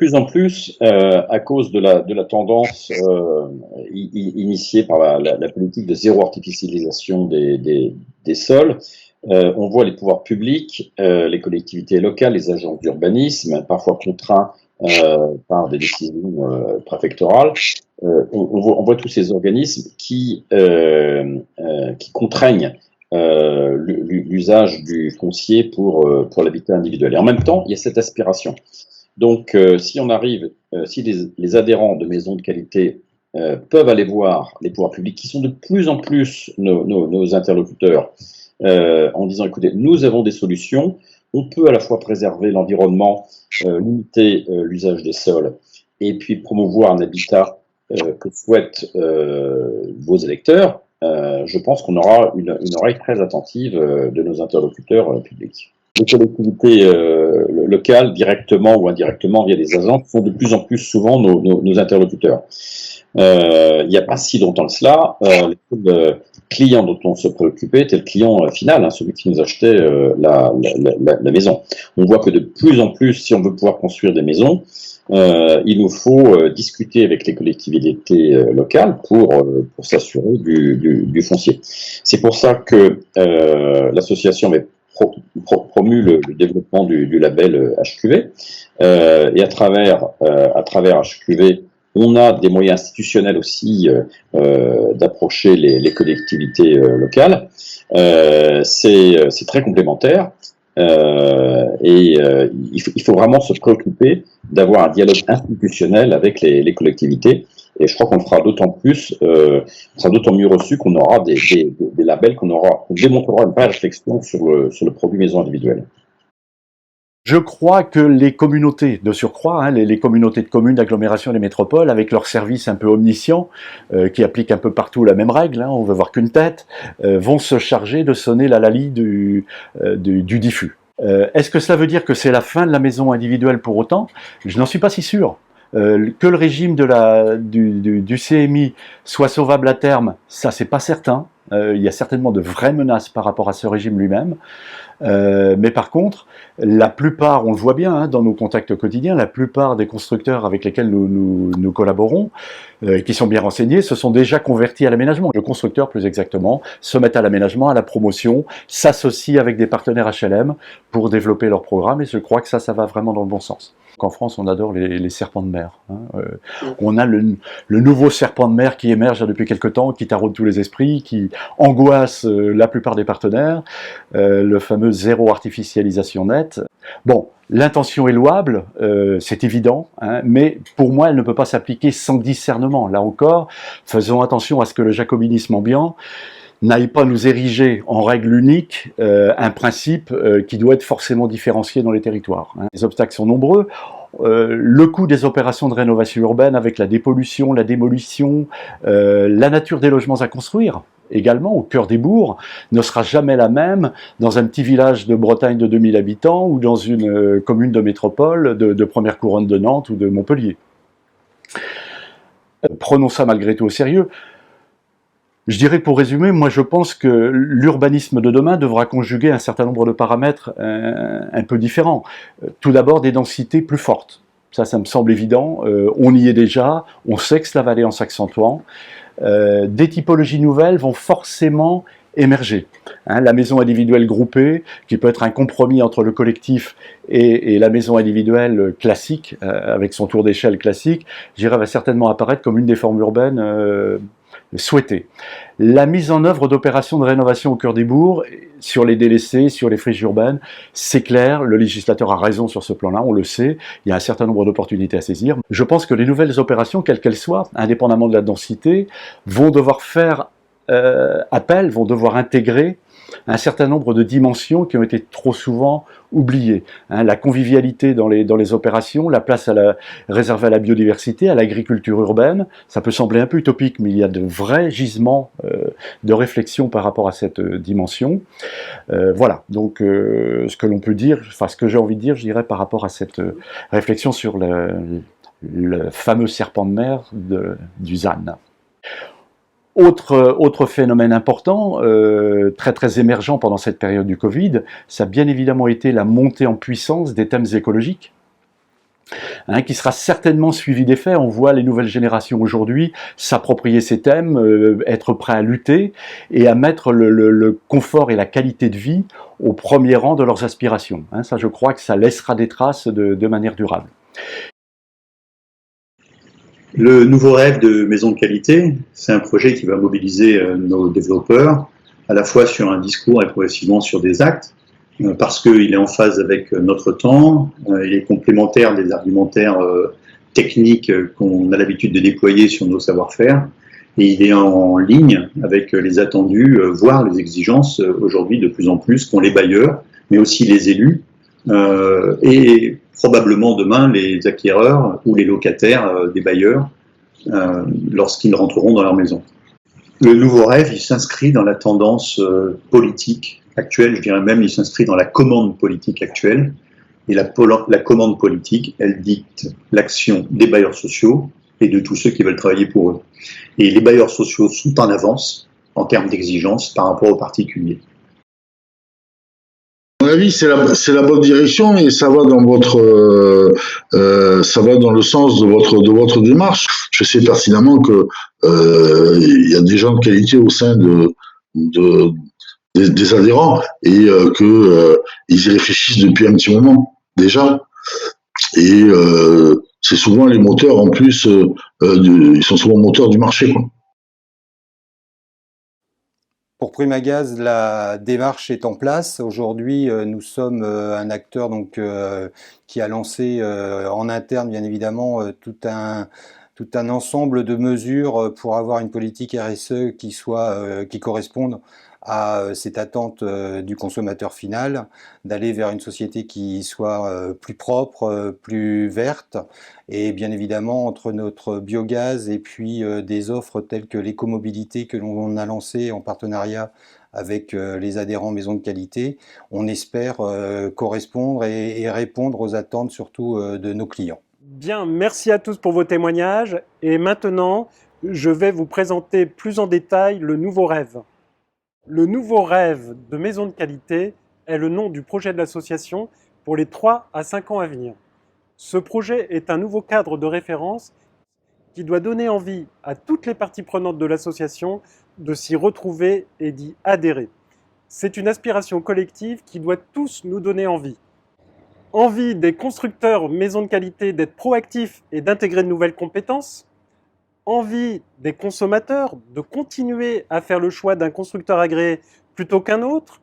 plus en plus, à cause de la tendance initiée par la politique de zéro artificialisation des sols, on voit les pouvoirs publics, les collectivités locales, les agences d'urbanisme, parfois contraints par des décisions préfectorales. On voit tous ces organismes qui contraignent l'usage du foncier pour l'habitat individuel. Et en même temps, il y a cette aspiration. Donc, si les adhérents de maisons de qualité peuvent aller voir les pouvoirs publics, qui sont de plus en plus nos interlocuteurs, en disant, écoutez, nous avons des solutions, on peut à la fois préserver l'environnement, limiter l'usage des sols, et puis promouvoir un habitat que souhaitent vos électeurs, je pense qu'on aura une oreille très attentive de nos interlocuteurs publics. Les collectivités locales, directement ou indirectement via des agents, sont de plus en plus souvent nos interlocuteurs. Il n'y a pas si longtemps que cela, le client dont on se préoccupait était le client final, celui qui nous achetait la maison. On voit que de plus en plus, si on veut pouvoir construire des maisons, il nous faut discuter avec les collectivités locales pour s'assurer du foncier. C'est pour ça que l'association avait promu le développement du label HQV, et à travers HQV, on a des moyens institutionnels aussi d'approcher les collectivités locales. C'est très complémentaire. Il faut vraiment se préoccuper d'avoir un dialogue institutionnel avec les collectivités, et je crois qu'on le fera d'autant plus, sera d'autant mieux reçu qu'on aura des labels, qu'on démontrera une vraie réflexion sur le produit maison individuelle. Je crois que les communautés, de surcroît, les communautés de communes, d'agglomération et des métropoles, avec leurs services un peu omniscients, qui appliquent un peu partout la même règle, on veut voir qu'une tête, vont se charger de sonner la lalie du diffus. Est-ce que cela veut dire que c'est la fin de la maison individuelle pour autant? Je n'en suis pas si sûr. Que le régime du CMI soit sauvable à terme, ça c'est pas certain. Il y a certainement de vraies menaces par rapport à ce régime lui-même. Mais par contre, la plupart, on le voit bien dans nos contacts quotidiens, la plupart des constructeurs avec lesquels nous collaborons, qui sont bien renseignés, se sont déjà convertis à l'aménagement. Le constructeur, plus exactement, se met à l'aménagement, à la promotion, s'associe avec des partenaires HLM pour développer leur programme, et je crois que ça va vraiment dans le bon sens. En France, on adore les serpents de mer. On a le nouveau serpent de mer qui émerge depuis quelque temps, qui taraude tous les esprits, qui angoisse la plupart des partenaires, le fameux zéro artificialisation nette. Bon, l'intention est louable, c'est évident, mais pour moi, elle ne peut pas s'appliquer sans discernement. Là encore, faisons attention à ce que le jacobinisme ambiant n'aille pas nous ériger en règle unique un principe qui doit être forcément différencié dans les territoires. Les obstacles sont nombreux. Le coût des opérations de rénovation urbaine avec la dépollution, la démolition, la nature des logements à construire, également au cœur des bourgs, ne sera jamais la même dans un petit village de Bretagne de 2000 habitants ou dans une commune de métropole de première couronne de Nantes ou de Montpellier. Prenons ça malgré tout au sérieux. Je dirais pour résumer, moi je pense que l'urbanisme de demain devra conjuguer un certain nombre de paramètres un peu différents. Tout d'abord des densités plus fortes. Ça me semble évident. On y est déjà, on sait que cela va aller en s'accentuant. Des typologies nouvelles vont forcément émerger. La maison individuelle groupée, qui peut être un compromis entre le collectif et la maison individuelle classique, avec son tour d'échelle classique, je dirais va certainement apparaître comme une des formes urbaines souhaitée. La mise en œuvre d'opérations de rénovation au cœur des bourgs, sur les délaissés, sur les friches urbaines, c'est clair, le législateur a raison sur ce plan-là, on le sait, il y a un certain nombre d'opportunités à saisir. Je pense que les nouvelles opérations, quelles qu'elles soient, indépendamment de la densité, vont devoir faire appel, vont devoir intégrer un certain nombre de dimensions qui ont été trop souvent oubliées. La convivialité dans les opérations, la place réservée à la biodiversité, à l'agriculture urbaine, ça peut sembler un peu utopique, mais il y a de vrais gisements de réflexion par rapport à cette dimension. Voilà, donc ce que l'on peut dire, enfin ce que j'ai envie de dire, je dirais par rapport à cette réflexion sur le fameux serpent de mer du ZAN. Autre phénomène important, très émergent pendant cette période du Covid, ça a bien évidemment été la montée en puissance des thèmes écologiques. qui sera certainement suivi des faits. On voit les nouvelles générations aujourd'hui s'approprier ces thèmes, être prêts à lutter et à mettre le confort et la qualité de vie au premier rang de leurs aspirations. Ça, je crois que ça laissera des traces de manière durable. Le nouveau rêve de maison de qualité, c'est un projet qui va mobiliser nos développeurs, à la fois sur un discours et progressivement sur des actes, parce qu'il est en phase avec notre temps, il est complémentaire des argumentaires techniques qu'on a l'habitude de déployer sur nos savoir-faire, et il est en ligne avec les attendus, voire les exigences aujourd'hui de plus en plus qu'ont les bailleurs, mais aussi les élus, et probablement demain les acquéreurs ou les locataires des bailleurs lorsqu'ils rentreront dans leur maison. Le nouveau rêve, il s'inscrit dans la tendance politique actuelle, je dirais même il s'inscrit dans la commande politique actuelle, et la commande politique, elle dicte l'action des bailleurs sociaux et de tous ceux qui veulent travailler pour eux. Et les bailleurs sociaux sont en avance en termes d'exigence par rapport aux particuliers. À mon avis, c'est la bonne direction et ça va dans ça va dans le sens de votre démarche. Je sais pertinemment que il y a des gens de qualité au sein des adhérents et que ils y réfléchissent depuis un petit moment déjà. Et c'est souvent les moteurs en plus, ils sont souvent moteurs du marché, quoi. Pour Primagaz, la démarche est en place. Aujourd'hui, nous sommes un acteur donc, qui a lancé en interne, bien évidemment, tout un ensemble de mesures pour avoir une politique RSE qui corresponde à cette attente du consommateur final, d'aller vers une société qui soit plus propre, plus verte, et bien évidemment entre notre biogaz et puis des offres telles que l'écomobilité que l'on a lancée en partenariat avec les adhérents maisons de qualité, on espère correspondre et répondre aux attentes surtout de nos clients. Bien, merci à tous pour vos témoignages et maintenant je vais vous présenter plus en détail le nouveau rêve. Le nouveau rêve de maison de qualité est le nom du projet de l'association pour les 3 à 5 ans à venir. Ce projet est un nouveau cadre de référence qui doit donner envie à toutes les parties prenantes de l'association de s'y retrouver et d'y adhérer. C'est une aspiration collective qui doit tous nous donner envie. Envie des constructeurs maison de qualité d'être proactifs et d'intégrer de nouvelles compétences. Envie des consommateurs de continuer à faire le choix d'un constructeur agréé plutôt qu'un autre.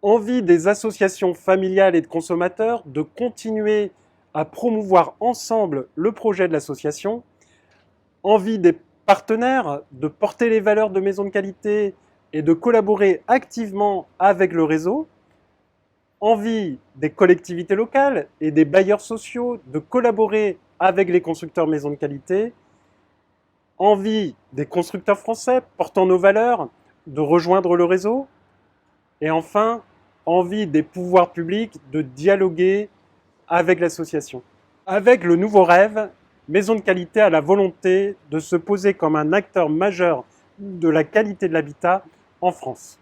Envie des associations familiales et de consommateurs de continuer à promouvoir ensemble le projet de l'association. Envie des partenaires de porter les valeurs de maison de qualité et de collaborer activement avec le réseau. Envie des collectivités locales et des bailleurs sociaux de collaborer avec les constructeurs maison de qualité. Envie des constructeurs français portant nos valeurs de rejoindre le réseau. Et enfin, envie des pouvoirs publics de dialoguer avec l'association. Avec le nouveau rêve, Maison de Qualité a la volonté de se poser comme un acteur majeur de la qualité de l'habitat en France.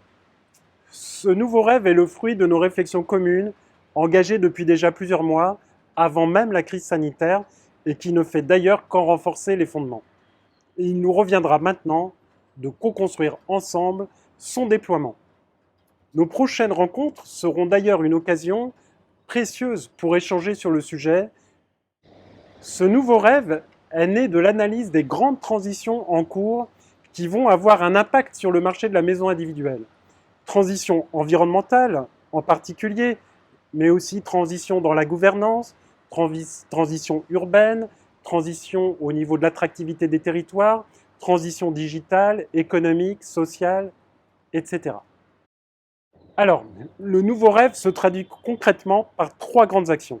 Ce nouveau rêve est le fruit de nos réflexions communes, engagées depuis déjà plusieurs mois, avant même la crise sanitaire, et qui ne fait d'ailleurs qu'en renforcer les fondements. Et il nous reviendra maintenant de co-construire ensemble son déploiement. Nos prochaines rencontres seront d'ailleurs une occasion précieuse pour échanger sur le sujet. Ce nouveau rêve est né de l'analyse des grandes transitions en cours qui vont avoir un impact sur le marché de la maison individuelle. Transition environnementale en particulier, mais aussi transition dans la gouvernance, transition urbaine, transition au niveau de l'attractivité des territoires, transition digitale, économique, sociale, etc. Alors, le nouveau rêve se traduit concrètement par 3 grandes actions.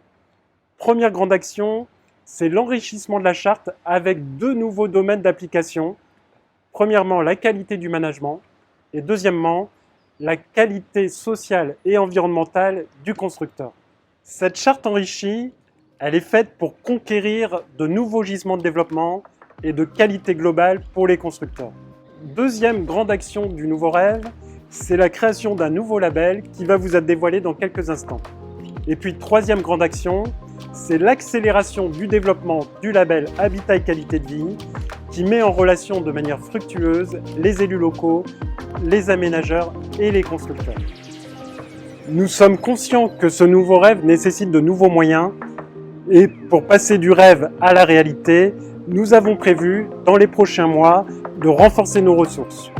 Première grande action, c'est l'enrichissement de la charte avec 2 nouveaux domaines d'application. Premièrement, la qualité du management et deuxièmement, la qualité sociale et environnementale du constructeur. Cette charte enrichie, elle est faite pour conquérir de nouveaux gisements de développement et de qualité globale pour les constructeurs. Deuxième grande action du nouveau rêve, c'est la création d'un nouveau label qui va vous être dévoilé dans quelques instants. Et puis troisième grande action, c'est l'accélération du développement du label Habitat et qualité de vie qui met en relation de manière fructueuse les élus locaux, les aménageurs et les constructeurs. Nous sommes conscients que ce nouveau rêve nécessite de nouveaux moyens et pour passer du rêve à la réalité, nous avons prévu dans les prochains mois de renforcer nos ressources.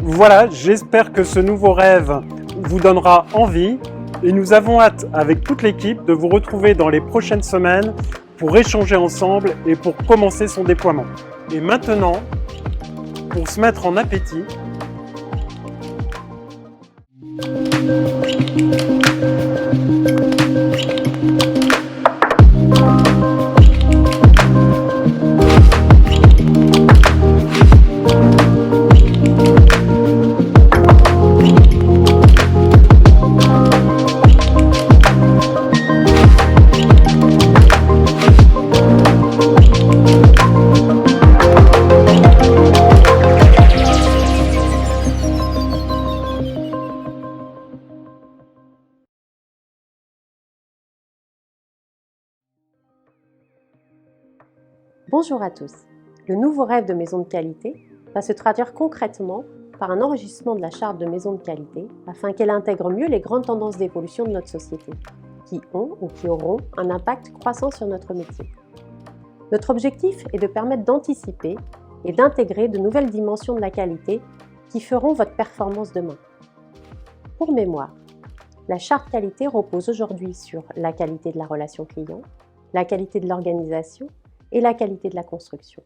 Voilà, j'espère que ce nouveau rêve vous donnera envie et nous avons hâte avec toute l'équipe de vous retrouver dans les prochaines semaines pour échanger ensemble et pour commencer son déploiement. Et maintenant, pour se mettre en appétit, Bonjour à tous. Le nouveau rêve de maison de qualité va se traduire concrètement par un enrichissement de la charte de maison de qualité afin qu'elle intègre mieux les grandes tendances d'évolution de notre société, qui ont ou qui auront un impact croissant sur notre métier. Notre objectif est de permettre d'anticiper et d'intégrer de nouvelles dimensions de la qualité qui feront votre performance demain. Pour mémoire, la charte qualité repose aujourd'hui sur la qualité de la relation client, la qualité de l'organisation et la qualité de la construction.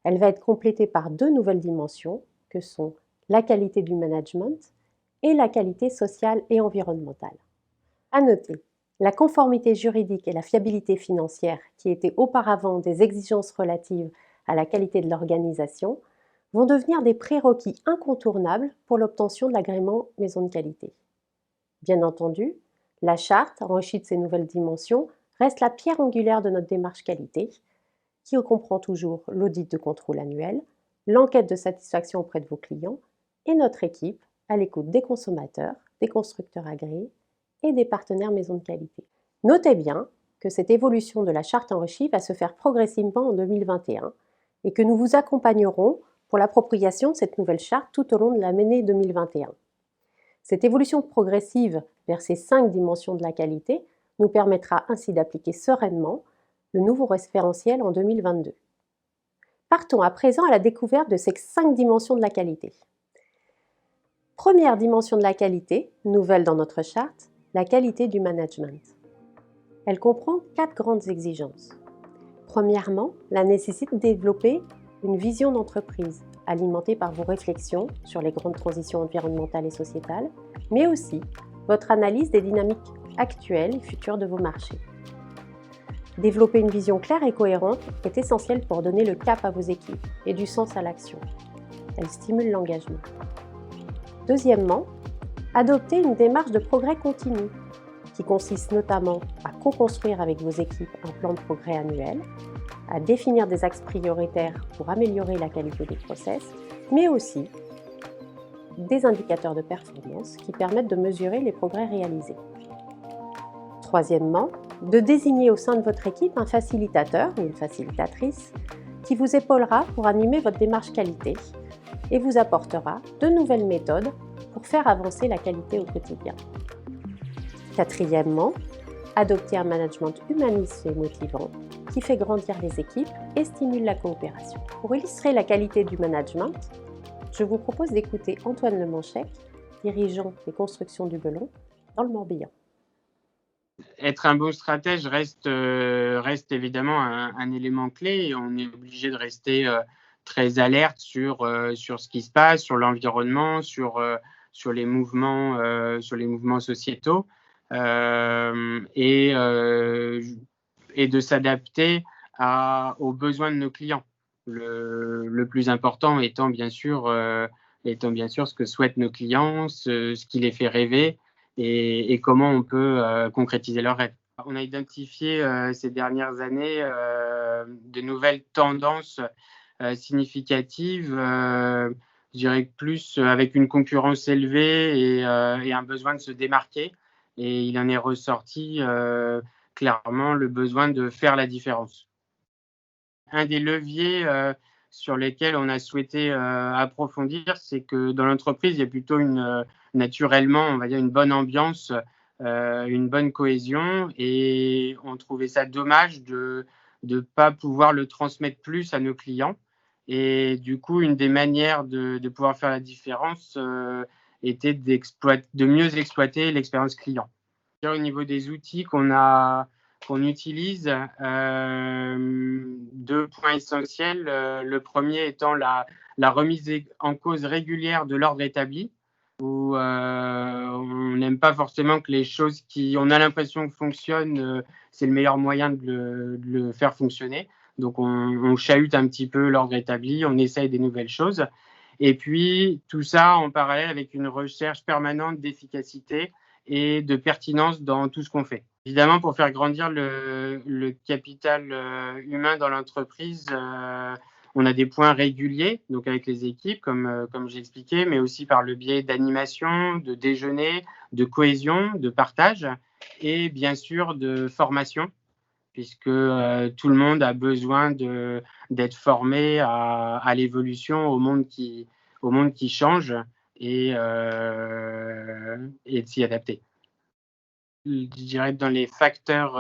Elle va être complétée par deux nouvelles dimensions que sont la qualité du management et la qualité sociale et environnementale. À noter, la conformité juridique et la fiabilité financière, qui étaient auparavant des exigences relatives à la qualité de l'organisation, vont devenir des prérequis incontournables pour l'obtention de l'agrément maison de qualité. Bien entendu, la charte, enrichie de ces nouvelles dimensions, reste la pierre angulaire de notre démarche qualité, qui comprend toujours l'audit de contrôle annuel, l'enquête de satisfaction auprès de vos clients et notre équipe à l'écoute des consommateurs, des constructeurs agréés et des partenaires maison de qualité. Notez bien que cette évolution de la charte enrichie va se faire progressivement en 2021 et que nous vous accompagnerons pour l'appropriation de cette nouvelle charte tout au long de l'année 2021. Cette évolution progressive vers ces 5 dimensions de la qualité nous permettra ainsi d'appliquer sereinement le nouveau référentiel en 2022. Partons à présent à la découverte de ces 5 dimensions de la qualité. Première dimension de la qualité, nouvelle dans notre charte, la qualité du management. Elle comprend 4 grandes exigences. Premièrement, la nécessité de développer une vision d'entreprise, alimentée par vos réflexions sur les grandes transitions environnementales et sociétales, mais aussi votre analyse des dynamiques actuelles et futures de vos marchés. Développer une vision claire et cohérente est essentiel pour donner le cap à vos équipes et du sens à l'action. Elle stimule l'engagement. Deuxièmement, adopter une démarche de progrès continu qui consiste notamment à co-construire avec vos équipes un plan de progrès annuel, à définir des axes prioritaires pour améliorer la qualité des process, mais aussi des indicateurs de performance qui permettent de mesurer les progrès réalisés. Troisièmement, de désigner au sein de votre équipe un facilitateur ou une facilitatrice qui vous épaulera pour animer votre démarche qualité et vous apportera de nouvelles méthodes pour faire avancer la qualité au quotidien. Quatrièmement, adopter un management humaniste et motivant qui fait grandir les équipes et stimule la coopération. Pour illustrer la qualité du management, je vous propose d'écouter Antoine Lemanchec, dirigeant des constructions du Belon dans le Morbihan. Être un bon stratège reste évidemment un élément clé et on est obligé de rester très alerte sur ce qui se passe, sur l'environnement, sur les mouvements sociétaux et de s'adapter aux besoins de nos clients. Le plus important étant bien sûr ce que souhaitent nos clients, ce qui les fait rêver et comment on peut concrétiser leurs rêves. On a identifié ces dernières années de nouvelles tendances significatives, je dirais plus avec une concurrence élevée et un besoin de se démarquer. Et il en est ressorti clairement le besoin de faire la différence. Un des leviers sur lesquels on a souhaité approfondir, c'est que dans l'entreprise, il y a plutôt naturellement, on va dire, une bonne ambiance, une bonne cohésion, et on trouvait ça dommage de ne pas pouvoir le transmettre plus à nos clients. Et du coup, une des manières de pouvoir faire la différence était de mieux exploiter l'expérience client. Au niveau des outils qu'on utilise, 2 points essentiels. Le premier étant la remise en cause régulière de l'ordre établi, où on n'aime pas forcément que les choses on a l'impression que fonctionnent, c'est le meilleur moyen de le faire fonctionner. Donc on chahute un petit peu l'ordre établi, on essaye des nouvelles choses. Et puis tout ça en parallèle avec une recherche permanente d'efficacité et de pertinence dans tout ce qu'on fait. Évidemment, pour faire grandir le capital humain dans l'entreprise, on a des points réguliers, donc avec les équipes, comme j'ai expliqué, mais aussi par le biais d'animation, de déjeuner, de cohésion, de partage et bien sûr de formation, puisque tout le monde a besoin d'être formé à l'évolution, au monde qui change et de s'y adapter. Je dirais dans les facteurs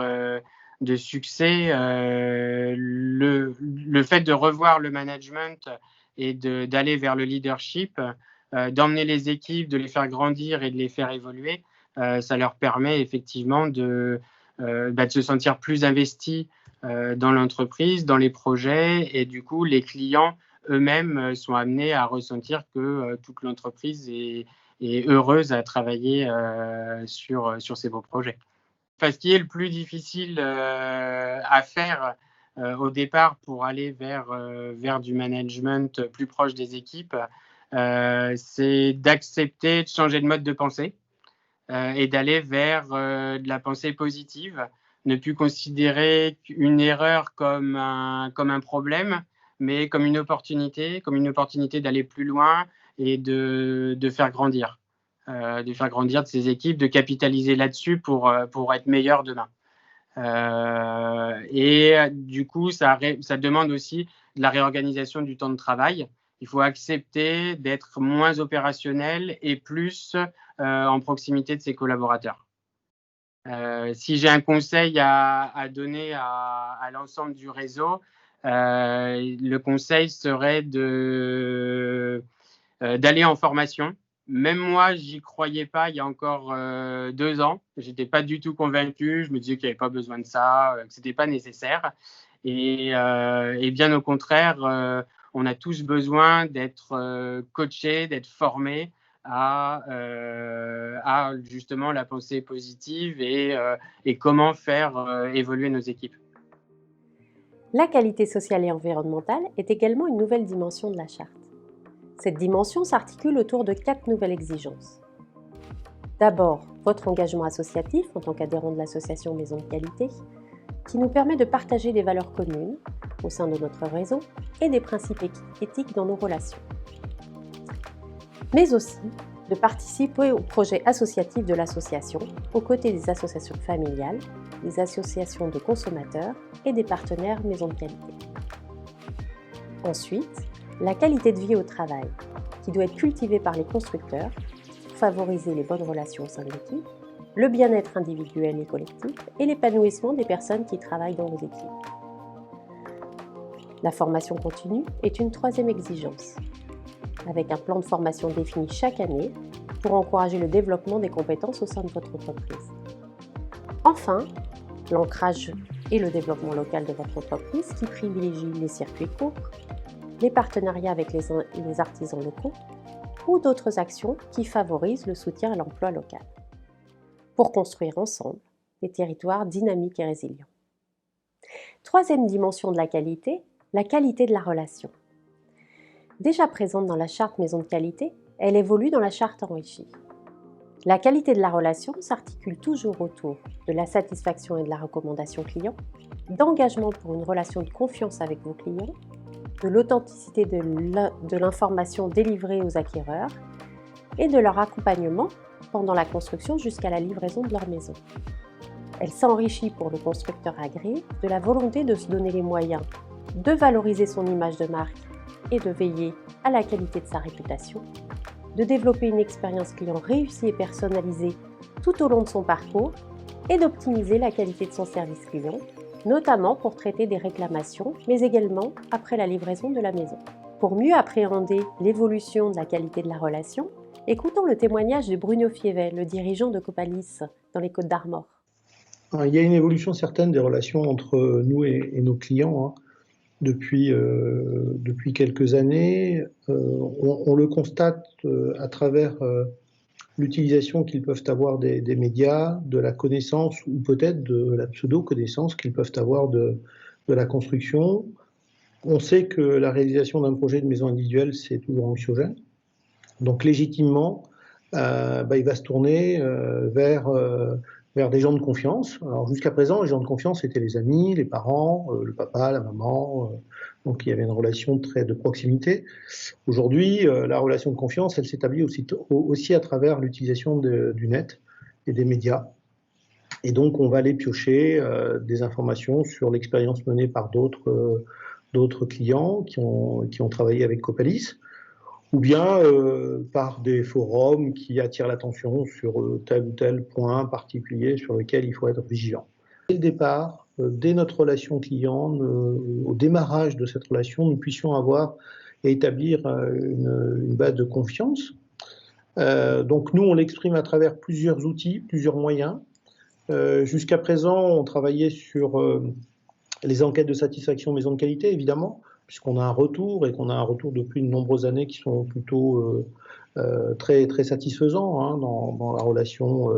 de succès, le fait de revoir le management et d'aller vers le leadership, d'emmener les équipes, de les faire grandir et de les faire évoluer, ça leur permet effectivement de se sentir plus investis dans l'entreprise, dans les projets, et du coup les clients eux-mêmes sont amenés à ressentir que toute l'entreprise est heureuse à travailler sur ces beaux projets. Enfin, ce qui est le plus difficile à faire au départ pour aller vers du management plus proche des équipes, c'est d'accepter de changer de mode de pensée et d'aller vers de la pensée positive, ne plus considérer une erreur comme un problème, mais comme une opportunité d'aller plus loin et de faire grandir de ces équipes, de capitaliser là-dessus pour être meilleur demain. Et du coup, ça demande aussi de la réorganisation du temps de travail. Il faut accepter d'être moins opérationnel et plus en proximité de ses collaborateurs. Si j'ai un conseil à donner à l'ensemble du réseau, le conseil serait d'aller en formation. Même moi, j'y croyais pas il y a encore 2 ans. J'étais pas du tout convaincu. Je me disais qu'il n'y avait pas besoin de ça, que c'était pas nécessaire. Et bien au contraire, on a tous besoin d'être coachés, d'être formés à justement la pensée positive et comment faire évoluer nos équipes. La qualité sociale et environnementale est également une nouvelle dimension de la charte. Cette dimension s'articule autour de 4 nouvelles exigences. D'abord, votre engagement associatif en tant qu'adhérent de l'association Maison de Qualité, qui nous permet de partager des valeurs communes au sein de notre réseau et des principes éthiques dans nos relations. Mais aussi de participer au projet associatif de l'association, aux côtés des associations familiales, des associations de consommateurs et des partenaires Maison de Qualité. Ensuite, la qualité de vie au travail, qui doit être cultivée par les constructeurs pour favoriser les bonnes relations au sein de l'équipe, le bien-être individuel et collectif et l'épanouissement des personnes qui travaillent dans vos équipes. La formation continue est une 3e exigence, avec un plan de formation défini chaque année pour encourager le développement des compétences au sein de votre entreprise. Enfin, l'ancrage et le développement local de votre entreprise qui privilégie les circuits courts, les partenariats avec les artisans locaux ou d'autres actions qui favorisent le soutien à l'emploi local, pour construire ensemble des territoires dynamiques et résilients. 3e dimension de la qualité de la relation. Déjà présente dans la charte Maison de Qualité, elle évolue dans la charte enrichie. La qualité de la relation s'articule toujours autour de la satisfaction et de la recommandation client, d'engagement pour une relation de confiance avec vos clients, de l'authenticité de l'information délivrée aux acquéreurs et de leur accompagnement pendant la construction jusqu'à la livraison de leur maison. Elle s'enrichit pour le constructeur agréé de la volonté de se donner les moyens de valoriser son image de marque et de veiller à la qualité de sa réputation, de développer une expérience client réussie et personnalisée tout au long de son parcours et d'optimiser la qualité de son service client, notamment pour traiter des réclamations, mais également après la livraison de la maison. Pour mieux appréhender l'évolution de la qualité de la relation, écoutons le témoignage de Bruno Fievet, le dirigeant de Copalis dans les Côtes-d'Armor. Il y a une évolution certaine des relations entre nous et nos clients depuis quelques années. On le constate à travers l'utilisation qu'ils peuvent avoir des médias, de la connaissance ou peut-être de la pseudo-connaissance qu'ils peuvent avoir de la construction. On sait que la réalisation d'un projet de maison individuelle, c'est toujours anxiogène. Donc légitimement, il va se tourner vers des gens de confiance. Alors jusqu'à présent, les gens de confiance étaient les amis, les parents, le papa, la maman. Donc il y avait une relation de proximité. Aujourd'hui, la relation de confiance, elle s'établit aussi à travers l'utilisation du net et des médias. Et donc on va aller piocher des informations sur l'expérience menée par d'autres clients qui ont travaillé avec Copalis, ou bien par des forums qui attirent l'attention sur tel ou tel point particulier sur lequel il faut être vigilant. Dès le départ, dès notre relation client, au démarrage de cette relation, nous puissions avoir et établir une base de confiance. Donc nous, on l'exprime à travers plusieurs outils, plusieurs moyens. Jusqu'à présent, on travaillait sur les enquêtes de satisfaction maison de qualité, évidemment, puisqu'on a un retour et qu'on a un retour depuis de nombreuses années qui sont plutôt très, très satisfaisants dans la relation,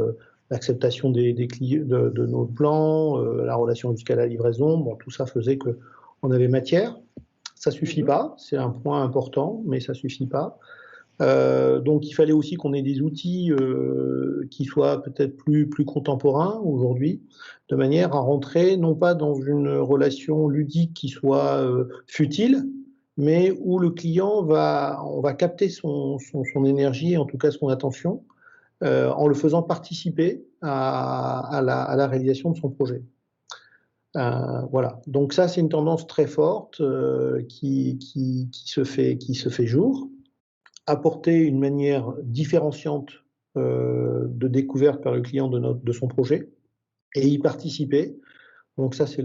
l'acceptation des clients, de nos plans, la relation jusqu'à la livraison. Bon, tout ça faisait qu'on avait matière. Ça suffit pas, c'est un point important, mais ça suffit pas. Donc il fallait aussi qu'on ait des outils qui soient peut-être plus contemporains aujourd'hui, de manière à rentrer non pas dans une relation ludique qui soit futile, mais où le client on va capter son énergie, en tout cas son attention, en le faisant participer à la réalisation de son projet. Voilà. Donc ça, c'est une tendance très forte qui se fait jour. Apporter une manière différenciante de découverte par le client de son projet et y participer. Donc ça, c'est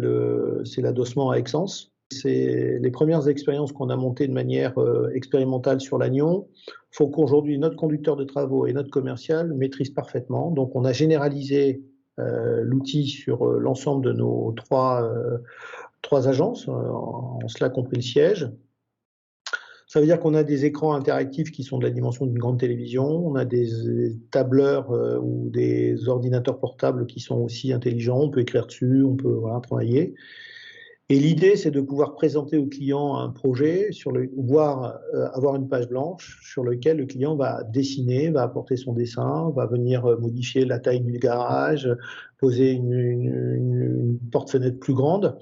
l'adossement à Exens. C'est les premières expériences qu'on a montées de manière expérimentale sur Lannion font qu'aujourd'hui, notre conducteur de travaux et notre commercial maîtrisent parfaitement. Donc on a généralisé l'outil sur l'ensemble de nos trois agences, en cela compris le siège. Ça veut dire qu'on a des écrans interactifs qui sont de la dimension d'une grande télévision, on a des tableurs ou des ordinateurs portables qui sont aussi intelligents, on peut écrire dessus, on peut travailler. Et l'idée, c'est de pouvoir présenter au client un projet, voire avoir une page blanche sur laquelle le client va dessiner, va apporter son dessin, va venir modifier la taille du garage, poser une porte-fenêtre plus grande.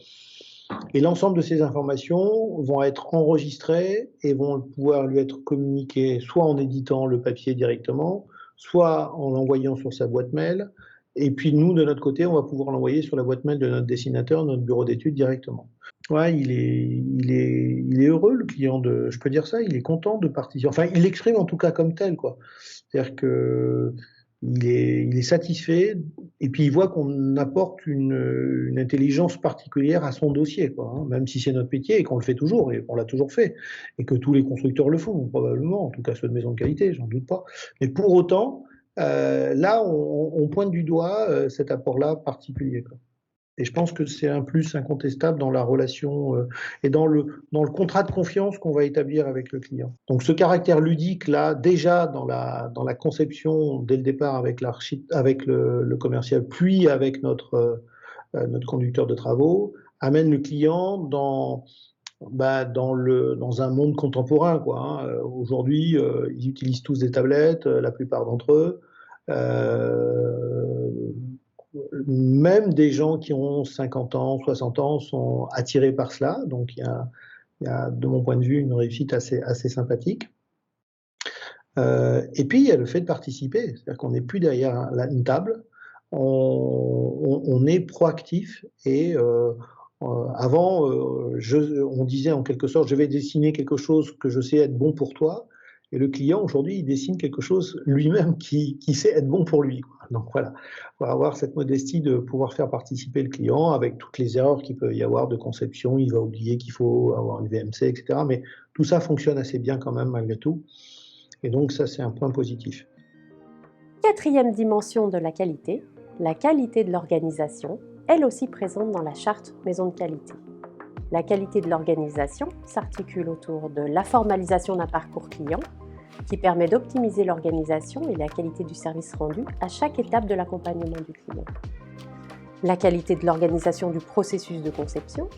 Et l'ensemble de ces informations vont être enregistrées et vont pouvoir lui être communiquées soit en éditant le papier directement, soit en l'envoyant sur sa boîte mail. Et puis nous, de notre côté, on va pouvoir l'envoyer sur la boîte mail de notre dessinateur, notre bureau d'études directement. Ouais, il est heureux, le client, je peux dire ça, il est content de participer. Enfin, il l'exprime en tout cas comme tel, quoi. C'est-à-dire que il est satisfait et puis il voit qu'on apporte une intelligence particulière à son dossier, quoi, même si c'est notre métier et qu'on le fait toujours et qu'on l'a toujours fait et que tous les constructeurs le font probablement, en tout cas ceux de maison de qualité, j'en doute pas. Mais pour autant, là on pointe du doigt cet apport-là particulier, quoi. Et je pense que c'est un plus incontestable dans la relation et dans le contrat de confiance qu'on va établir avec le client. Donc ce caractère ludique là, déjà dans la conception dès le départ avec le commercial, puis avec notre conducteur de travaux, amène le client dans un monde contemporain, quoi. Aujourd'hui, ils utilisent tous des tablettes, la plupart d'entre eux. Même des gens qui ont 50 ans, 60 ans sont attirés par cela. Donc, il y a, de mon point de vue, une réussite assez sympathique. Et puis, il y a le fait de participer. C'est-à-dire qu'on n'est plus derrière une table. on est proactif et avant, on disait en quelque sorte, je vais dessiner quelque chose que je sais être bon pour toi. Et le client, aujourd'hui, il dessine quelque chose lui-même qui sait être bon pour lui, quoi. Donc voilà, il faut avoir cette modestie de pouvoir faire participer le client avec toutes les erreurs qu'il peut y avoir de conception. Il va oublier qu'il faut avoir une VMC, etc. Mais tout ça fonctionne assez bien quand même, malgré tout. Et donc ça, c'est un point positif. Quatrième dimension de la qualité de l'organisation, elle aussi présente dans la charte maison de qualité. La qualité de l'organisation s'articule autour de la formalisation d'un parcours client qui permet d'optimiser l'organisation et la qualité du service rendu à chaque étape de l'accompagnement du client. La qualité de l'organisation du processus de conception,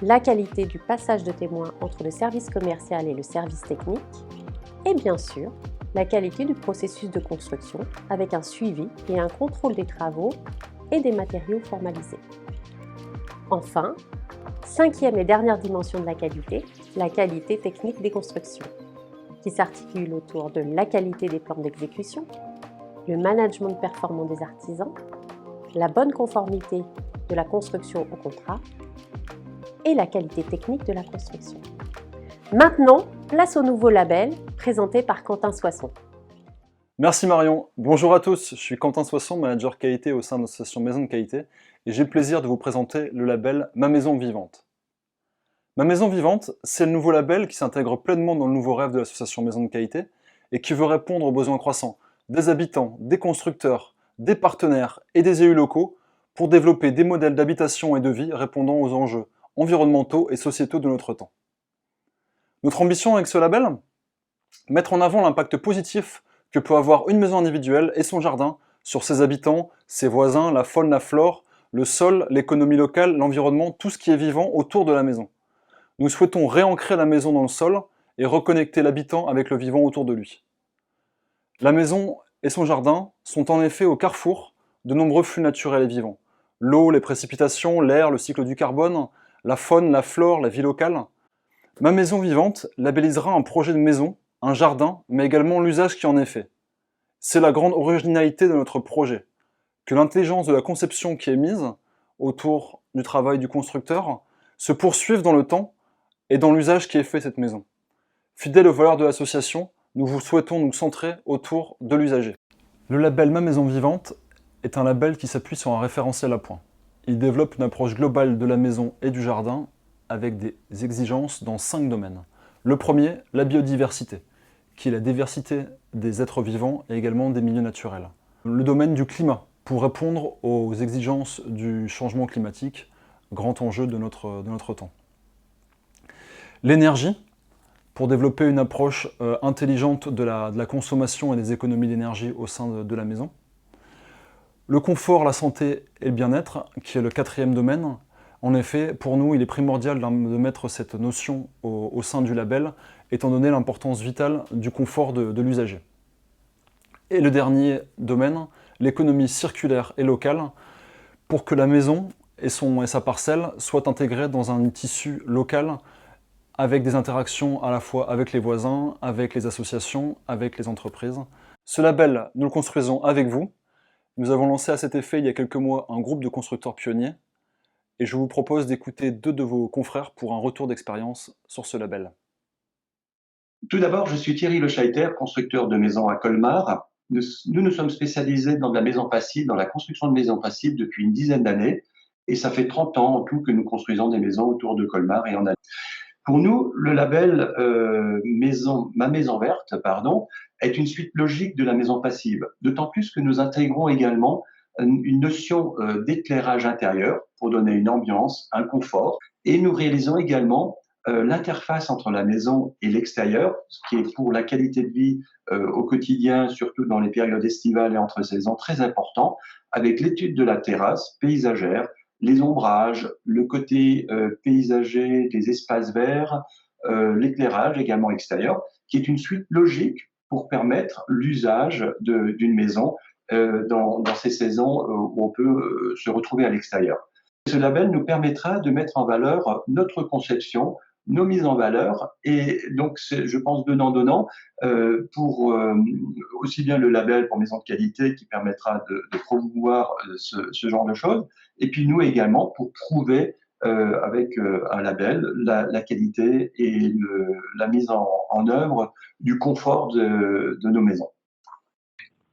la qualité du passage de témoins entre le service commercial et le service technique, et bien sûr, la qualité du processus de construction avec un suivi et un contrôle des travaux et des matériaux formalisés. Enfin, cinquième et dernière dimension de la qualité technique des constructions, qui s'articule autour de la qualité des plans d'exécution, le management performant des artisans, la bonne conformité de la construction au contrat et la qualité technique de la construction. Maintenant, place au nouveau label présenté par Quentin Soisson. Merci Marion. Bonjour à tous, je suis Quentin Soisson, manager qualité au sein de l'association Maison de Qualité et j'ai le plaisir de vous présenter le label Ma Maison Vivante. Ma Maison Vivante, c'est le nouveau label qui s'intègre pleinement dans le nouveau rêve de l'association Maison de Qualité et qui veut répondre aux besoins croissants des habitants, des constructeurs, des partenaires et des élus locaux pour développer des modèles d'habitation et de vie répondant aux enjeux environnementaux et sociétaux de notre temps. Notre ambition avec ce label ? Mettre en avant l'impact positif que peut avoir une maison individuelle et son jardin sur ses habitants, ses voisins, la faune, la flore, le sol, l'économie locale, l'environnement, tout ce qui est vivant autour de la maison. Nous souhaitons réancrer la maison dans le sol et reconnecter l'habitant avec le vivant autour de lui. La maison et son jardin sont en effet au carrefour de nombreux flux naturels et vivants. L'eau, les précipitations, l'air, le cycle du carbone, la faune, la flore, la vie locale. Ma Maison Vivante labellisera un projet de maison, un jardin, mais également l'usage qui en est fait. C'est la grande originalité de notre projet, que l'intelligence de la conception qui est mise autour du travail du constructeur se poursuive dans le temps et dans l'usage qui est fait de cette maison. Fidèle aux valeurs de l'association, nous vous souhaitons nous centrer autour de l'usager. Le label Ma Maison Vivante est un label qui s'appuie sur un référentiel à points. Il développe une approche globale de la maison et du jardin avec des exigences dans 5 domaines. Le premier, la biodiversité, qui est la diversité des êtres vivants et également des milieux naturels. Le domaine du climat, pour répondre aux exigences du changement climatique, grand enjeu de notre temps. L'énergie, pour développer une approche intelligente de la consommation et des économies d'énergie au sein de la maison. Le confort, la santé et le bien-être, qui est le 4e domaine. En effet, pour nous, il est primordial de mettre cette notion au sein du label, étant donné l'importance vitale du confort de l'usager. Et le dernier domaine, l'économie circulaire et locale, pour que la maison et sa parcelle soient intégrées dans un tissu local avec des interactions à la fois avec les voisins, avec les associations, avec les entreprises. Ce label, nous le construisons avec vous. Nous avons lancé à cet effet il y a quelques mois un groupe de constructeurs pionniers et je vous propose d'écouter 2 de vos confrères pour un retour d'expérience sur ce label. Tout d'abord, je suis Thierry Le Scheiter, constructeur de maisons à Colmar. Nous nous sommes spécialisés dans la maison passive, dans la construction de maisons passives depuis une dizaine d'années et ça fait 30 ans en tout que nous construisons des maisons autour de Colmar et en Alsace. Pour nous, le label Ma Maison Verte est une suite logique de la maison passive, d'autant plus que nous intégrons également une notion d'éclairage intérieur pour donner une ambiance, un confort, et nous réalisons également l'interface entre la maison et l'extérieur, ce qui est pour la qualité de vie au quotidien, surtout dans les périodes estivales et entre saisons, très important, avec l'étude de la terrasse paysagère, les ombrages, le côté paysager des espaces verts, l'éclairage également extérieur, qui est une suite logique pour permettre l'usage d'une maison dans ces saisons où on peut se retrouver à l'extérieur. Ce label nous permettra de mettre en valeur notre conception, nos mises en valeur, et donc je pense donnant-donnant pour aussi bien le label pour maison de qualité qui permettra de promouvoir ce genre de choses, et puis nous également pour prouver avec un label la qualité et la mise en œuvre du confort de nos maisons.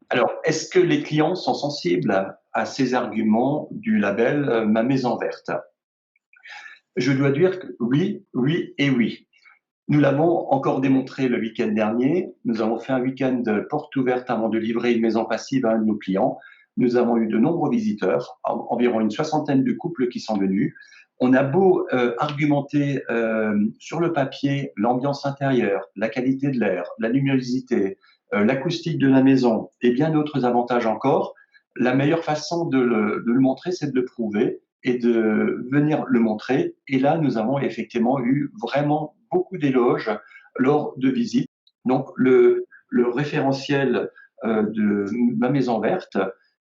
Alors, est-ce que les clients sont sensibles à ces arguments du label Ma Maison Verte? Je dois dire que oui, oui et oui. Nous l'avons encore démontré le week-end dernier. Nous avons fait un week-end porte ouverte avant de livrer une maison passive à un de nos clients. Nous avons eu de nombreux visiteurs, environ une 60aine de couples qui sont venus. On a beau argumenter sur le papier l'ambiance intérieure, la qualité de l'air, la luminosité, l'acoustique de la maison et bien d'autres avantages encore, la meilleure façon de le montrer, c'est de le prouver et de venir le montrer. Et là, nous avons effectivement eu vraiment beaucoup d'éloges lors de visites. Donc, le référentiel de Ma Maison Verte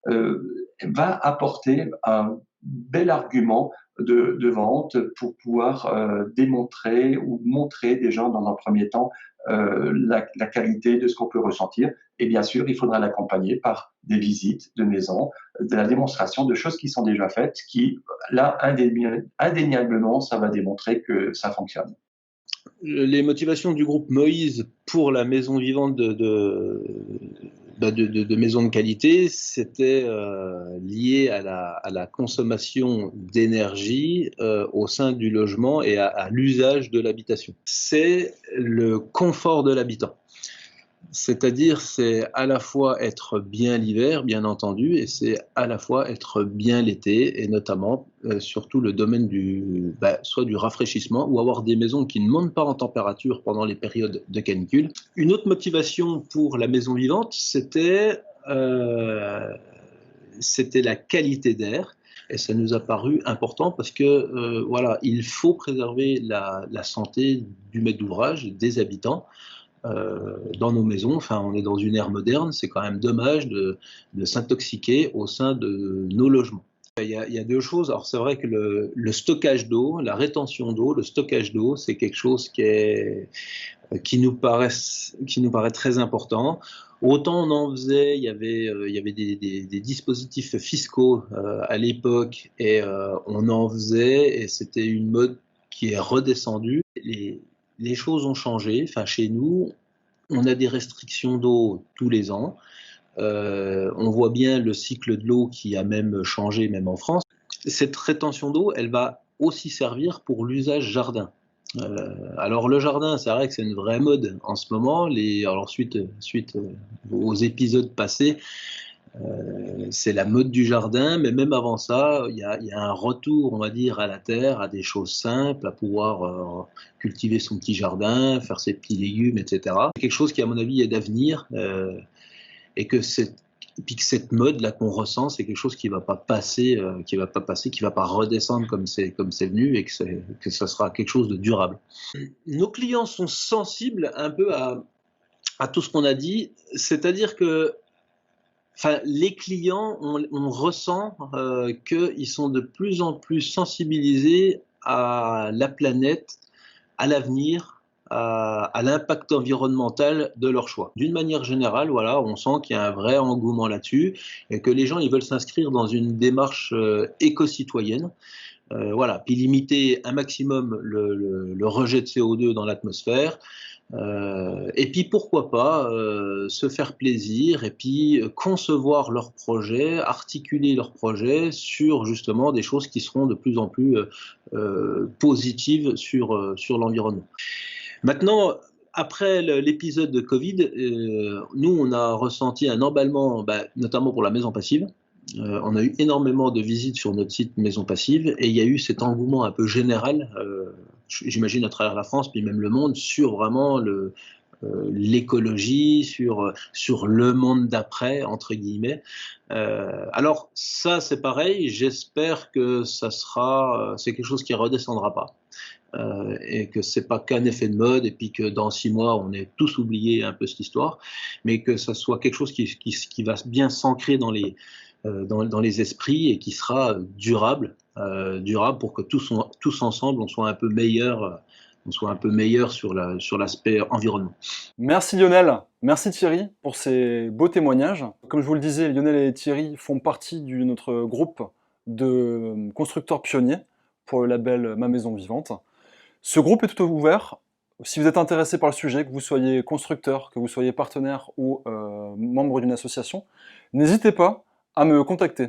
va apporter un bel argument de vente pour pouvoir démontrer ou montrer déjà dans un premier temps la qualité de ce qu'on peut ressentir. Et bien sûr, il faudra l'accompagner par des visites de maisons, de la démonstration de choses qui sont déjà faites, qui, là, indéniablement, ça va démontrer que ça fonctionne. Les motivations du groupe Moïse pour la maison vivante de maisons de qualité, c'était lié à la consommation d'énergie au sein du logement et à l'usage de l'habitation. C'est le confort de l'habitant. C'est-à-dire, c'est à la fois être bien l'hiver, bien entendu, et c'est à la fois être bien l'été, et notamment, surtout le domaine soit du rafraîchissement, ou avoir des maisons qui ne montent pas en température pendant les périodes de canicule. Une autre motivation pour la maison vivante, c'était la qualité d'air. Et ça nous a paru important parce que voilà, il faut préserver la santé du maître d'ouvrage, des habitants. Dans nos maisons, enfin, on est dans une ère moderne, c'est quand même dommage de s'intoxiquer au sein de nos logements. Il y a deux choses. Alors c'est vrai que le stockage d'eau, la rétention d'eau, le stockage d'eau, c'est quelque chose qui nous paraît très important. Autant on en faisait, il y avait des dispositifs fiscaux à l'époque et on en faisait et c'était une mode qui est redescendue. Les choses ont changé. Enfin, chez nous, on a des restrictions d'eau tous les ans. On voit bien le cycle de l'eau qui a même changé, même en France. Cette rétention d'eau, elle va aussi servir pour l'usage jardin. Alors le jardin, c'est vrai que c'est une vraie mode en ce moment. Alors suite aux épisodes passés, c'est la mode du jardin, mais même avant ça, il y a un retour, on va dire, à la terre, à des choses simples, à pouvoir cultiver son petit jardin, faire ses petits légumes, etc. C'est quelque chose qui, à mon avis, est d'avenir, et que cette mode-là qu'on ressent, c'est quelque chose qui va pas passer, qui va pas redescendre comme c'est venu, et que ça sera quelque chose de durable. Nos clients sont sensibles un peu à tout ce qu'on a dit, c'est-à-dire que les clients, on ressent qu'ils sont de plus en plus sensibilisés à la planète, à l'avenir, à l'impact environnemental de leur choix. D'une manière générale, voilà, on sent qu'il y a un vrai engouement là-dessus et que les gens ils veulent s'inscrire dans une démarche éco-citoyenne. Voilà, puis limiter un maximum le rejet de CO2 dans l'atmosphère. Et puis pourquoi pas se faire plaisir et puis concevoir leurs projets, articuler leurs projets sur justement des choses qui seront de plus en plus positives sur l'environnement. Maintenant, après l'épisode de Covid, nous on a ressenti un emballement, notamment pour la maison passive. On a eu énormément de visites sur notre site Maison Passive et il y a eu cet engouement un peu général, j'imagine à travers la France, puis même le monde, sur vraiment l'écologie, sur le monde d'après, entre guillemets. Alors ça c'est pareil, j'espère que c'est quelque chose qui ne redescendra pas. Et que c'est pas qu'un effet de mode et puis que dans 6 mois on ait tous oublié un peu cette histoire, mais que ça soit quelque chose qui va bien s'ancrer dans les esprits et qui sera durable pour que tous ensemble on soit un peu meilleurs on soit un peu meilleur sur l'aspect environnement. Merci Lionel, merci Thierry pour ces beaux témoignages. Comme je vous le disais, Lionel et Thierry font partie de notre groupe de constructeurs pionniers pour le label Ma Maison Vivante. Ce groupe est tout ouvert. Si vous êtes intéressé par le sujet, que vous soyez constructeur, que vous soyez partenaire ou membre d'une association, n'hésitez pas à me contacter.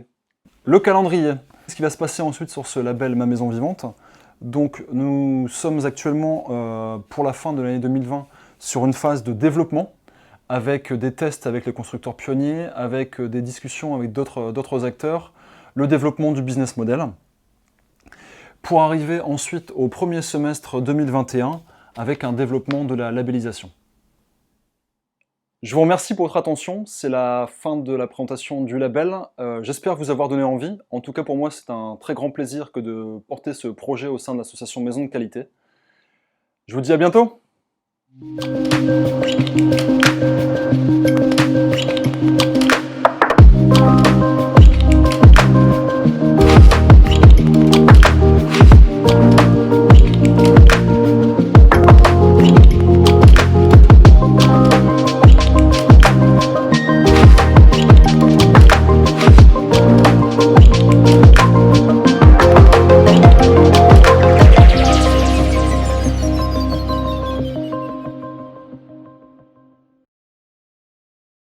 Le calendrier. Ce qui va se passer ensuite sur ce label Ma Maison Vivante. Donc nous sommes actuellement pour la fin de l'année 2020 sur une phase de développement avec des tests avec les constructeurs pionniers, avec des discussions avec d'autres acteurs, le développement du business model, pour arriver ensuite au premier semestre 2021 avec un développement de la labellisation. Je vous remercie pour votre attention, c'est la fin de la présentation du label. J'espère vous avoir donné envie. En tout cas pour moi c'est un très grand plaisir que de porter ce projet au sein de l'association Maison de Qualité. Je vous dis à bientôt.